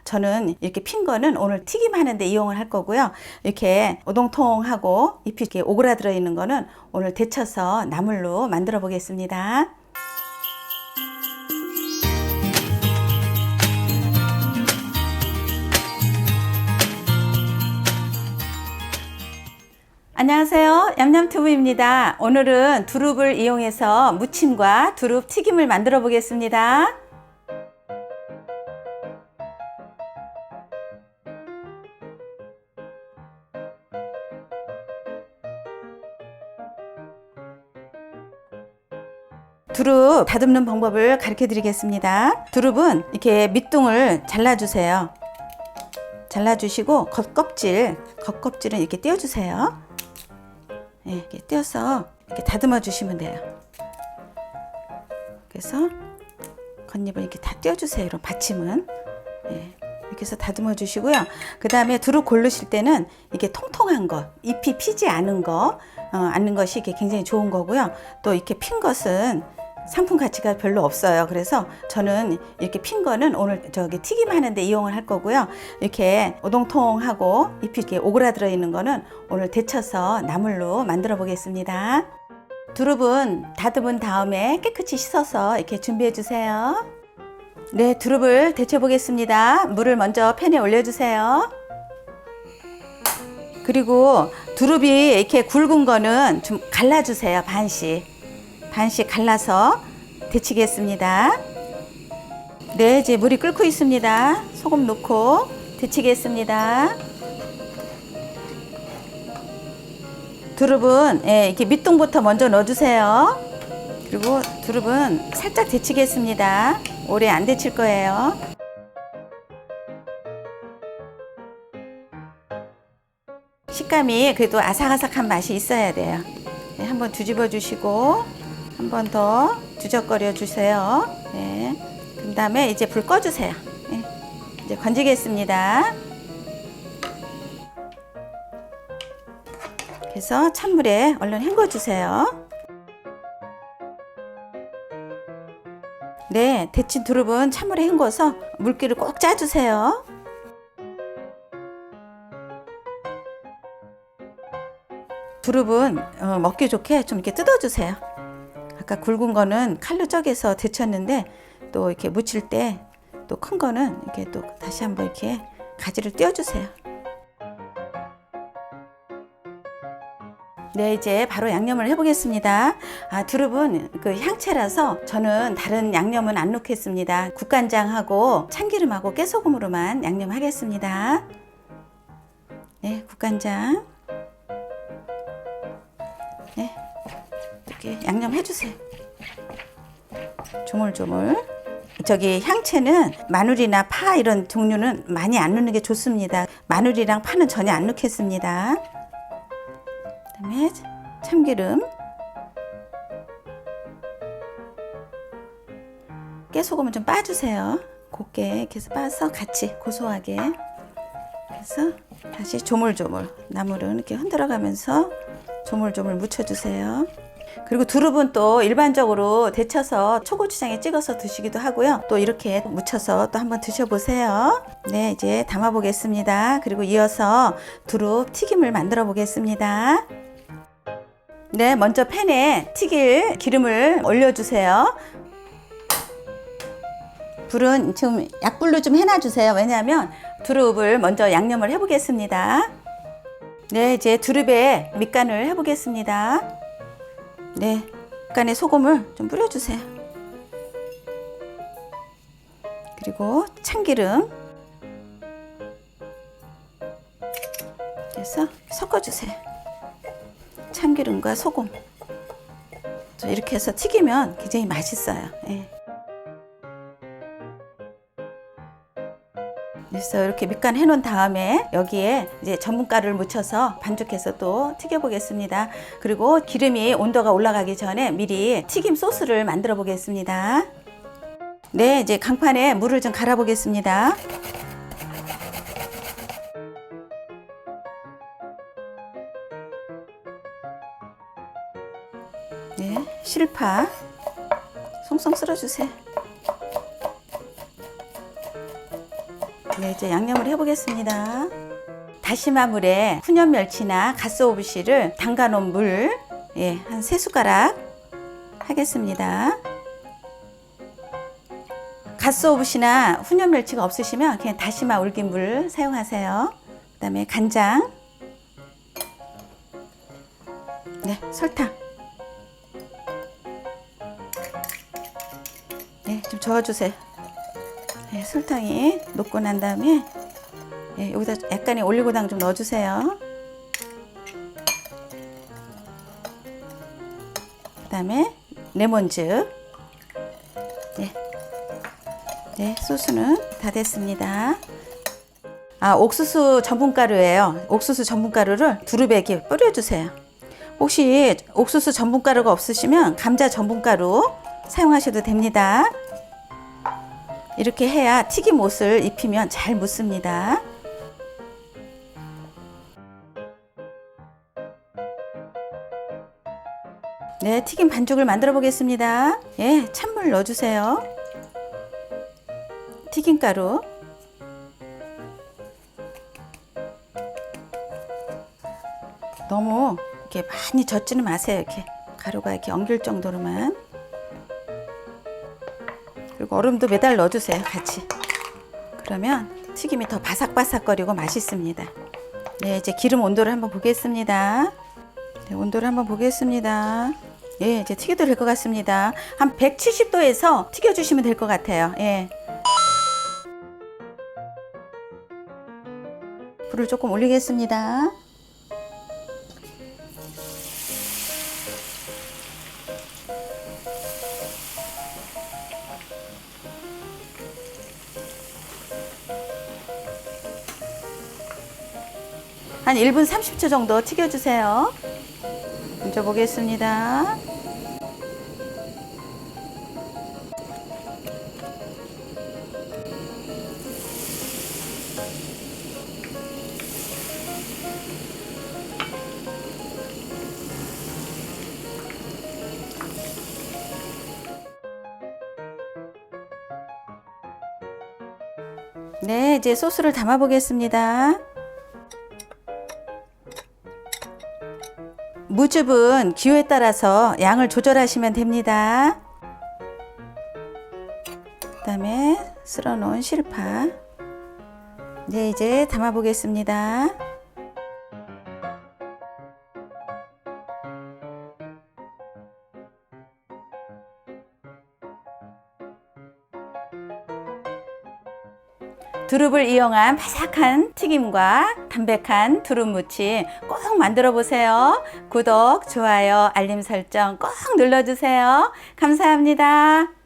저는 이렇게 핀 거는 오늘 튀김 하는데 이용을 할 거고요. 이렇게 오동통하고 잎이 이렇게 오그라들어 있는 거는 오늘 데쳐서 나물로 만들어 보겠습니다. 안녕하세요, 얌얌튜브입니다. 오늘은 두릅을 이용해서 무침과 두릅 튀김을 만들어 보겠습니다. 두릅 다듬는 방법을 가르쳐 드리겠습니다. 두릅은 이렇게 밑둥을 잘라주세요. 잘라주시고 겉껍질은 이렇게 떼어주세요. 네, 이렇게 떼어서 이렇게 다듬어 주시면 돼요. 그래서 겉잎을 이렇게 다 떼어주세요. 이런 받침은. 네, 이렇게 해서 다듬어 주시고요. 그 다음에 두릅 고르실 때는 이게 통통한 거, 잎이 피지 않은 것이 이게 굉장히 좋은 거고요. 또 이렇게 핀 것은 상품 가치가 별로 없어요. 그래서 저는 이렇게 핀 거는 오늘 튀김 하는데 이용을 할 거고요. 이렇게 오동통하고 잎이 이렇게 오그라들어 있는 거는 오늘 데쳐서 나물로 만들어 보겠습니다. 두릅은 다듬은 다음에 깨끗이 씻어서 이렇게 준비해 주세요. 네, 두릅을 데쳐 보겠습니다. 물을 먼저 팬에 올려 주세요. 그리고 두릅이 이렇게 굵은 거는 좀 갈라 주세요. 반씩 갈라서 데치겠습니다. 네, 이제 물이 끓고 있습니다. 소금 넣고 데치겠습니다. 두릅은 이렇게 밑둥부터 먼저 넣어주세요. 그리고 두릅은 살짝 데치겠습니다. 오래 안 데칠 거예요. 식감이 그래도 아삭아삭한 맛이 있어야 돼요. 네, 한번 뒤집어 주시고 한 번 더 뒤적거려 주세요. 네. 그 다음에 이제 불 꺼주세요. 네. 이제 건지겠습니다. 그래서 찬물에 얼른 헹궈 주세요. 네, 데친 두릅은 찬물에 헹궈서 물기를 꼭 짜주세요. 두릅은 먹기 좋게 좀 이렇게 뜯어주세요. 아까 굵은 거는 칼로 쪼개서 데쳤는데 또 이렇게 무칠 때 또 큰 거는 이렇게 또 다시 한번 이렇게 가지를 띄워주세요. 네, 이제 바로 양념을 해보겠습니다. 두릅은 그 향채라서 저는 다른 양념은 안 넣겠습니다. 국간장하고 참기름하고 깨소금으로만 양념하겠습니다. 네, 국간장. 네, 이렇게 양념해주세요. 조물조물. 향채는 마늘이나 파 이런 종류는 많이 안 넣는 게 좋습니다. 마늘이랑 파는 전혀 안 넣겠습니다. 그다음에 참기름, 깨소금은 좀 빠주세요. 곱게 이렇게 해서 빠서 같이 고소하게. 그래서 다시 조물조물, 나물은 이렇게 흔들어가면서 조물조물 묻혀주세요. 그리고 두릅은 또 일반적으로 데쳐서 초고추장에 찍어서 드시기도 하고요. 또 이렇게 묻혀서 또 한번 드셔보세요. 네, 이제 담아 보겠습니다. 그리고 이어서 두릅 튀김을 만들어 보겠습니다. 네, 먼저 팬에 튀길 기름을 올려주세요. 불은 지금 약불로 좀 해놔주세요. 왜냐하면 두릅을 먼저 양념을 해보겠습니다. 네, 이제 두릅에 밑간을 해보겠습니다. 네, 밑간에 소금을 좀 뿌려주세요. 그리고 참기름. 그래서 섞어주세요. 참기름과 소금. 이렇게 해서 튀기면 굉장히 맛있어요. 네. 그래서 이렇게 밑간 해놓은 다음에 여기에 이제 전분가루를 묻혀서 반죽해서 또 튀겨보겠습니다. 그리고 기름이 온도가 올라가기 전에 미리 튀김 소스를 만들어 보겠습니다. 네, 이제 강판에 물을 좀 갈아 보겠습니다. 네, 실파 송송 쓸어주세요. 네, 이제 양념을 해보겠습니다. 다시마 물에 훈연 멸치나 갓소부시를 담가 놓은 물, 예, 한 3숟가락 하겠습니다. 갓소부시나 훈연 멸치가 없으시면 그냥 다시마 울긴 물 사용하세요. 그 다음에 간장, 네, 설탕, 네, 좀 저어주세요. 네, 설탕이 녹고 난 다음에 네, 여기다 약간의 올리고당 좀 넣어주세요. 그 다음에 레몬즙. 네. 네, 소스는 다 됐습니다. 아, 옥수수 전분가루예요. 옥수수 전분가루를 두릅에 이렇게 뿌려주세요. 혹시 옥수수 전분가루가 없으시면 감자 전분가루 사용하셔도 됩니다. 이렇게 해야 튀김 옷을 입히면 잘 묻습니다. 네, 튀김 반죽을 만들어 보겠습니다. 예, 찬물 넣어주세요. 튀김가루, 너무 이렇게 많이 젓지는 마세요. 이렇게 가루가 이렇게 엉길 정도로만. 그리고 얼음도 매달 넣어주세요, 같이. 그러면 튀김이 더 바삭바삭거리고 맛있습니다. 네, 이제 기름 온도를 한번 보겠습니다. 네, 온도를 한번 보겠습니다. 예, 이제 튀겨도 될 것 같습니다. 한 170도에서 튀겨주시면 될 것 같아요. 예. 불을 조금 올리겠습니다. 한 1분 30초 정도 튀겨주세요. 먼저 보겠습니다. 네, 이제 소스를 담아 보겠습니다. 무즙은 기호에 따라서 양을 조절하시면 됩니다. 그 다음에 쓸어 놓은 실파. 네, 이제 담아 보겠습니다. 두릅을 이용한 바삭한 튀김과 담백한 두릅 무침 꼭 만들어 보세요. 구독, 좋아요, 알림 설정 꼭 눌러주세요. 감사합니다.